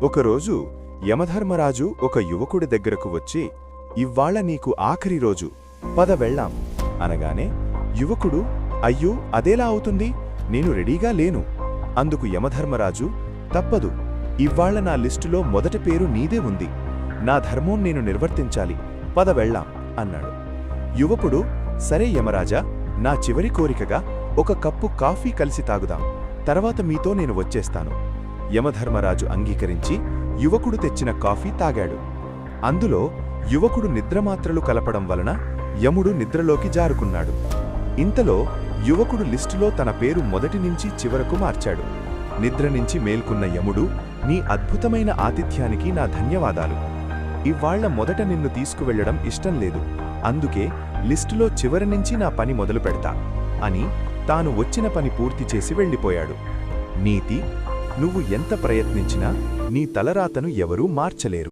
ఒకరోజు యమధర్మరాజు ఒక యువకుడి దగ్గరకు వచ్చి, ఇవ్వాళ నీకు ఆఖరి రోజు, పద వెళ్లాం అనగానే యువకుడు, అయ్యో అదేలా అవుతుంది, నేను రెడీగా లేను. అందుకు యమధర్మరాజు, తప్పదు, ఇవ్వాళ నా లిస్టులో మొదటి పేరు నీదే ఉంది, నా ధర్మం నేను నిర్వర్తించాలి, పద వెళ్లాం అన్నాడు. యువకుడు, సరే యమరాజా, నా చివరి కోరికగా ఒక కప్పు కాఫీ కలిసి తాగుదాం, తర్వాత మీతో నేను వచ్చేస్తాను. యమధర్మరాజు అంగీకరించి యువకుడు తెచ్చిన కాఫీ తాగాడు. అందులో యువకుడు నిద్రమాత్రలు కలపడం వలన యముడు నిద్రలోకి జారుకున్నాడు. ఇంతలో యువకుడు లిస్టులో తన పేరు మొదటి నుంచి చివరకు మార్చాడు. నిద్ర నుంచి మేల్కున్న యముడు, నీ అద్భుతమైన ఆతిథ్యానికి నా ధన్యవాదాలు. ఇవ్వాళ్ల మొదట నిన్ను తీసుకువెళ్లడం ఇష్టం లేదు, అందుకే లిస్టులో చివరి నుంచి నా పని మొదలు పెడతా అని తాను వచ్చిన పని పూర్తి చేసి వెళ్ళిపోయాడు. నీతి: నువ్వు ఎంత ప్రయత్నించినా నీ తలరాతను ఎవరూ మార్చలేరు.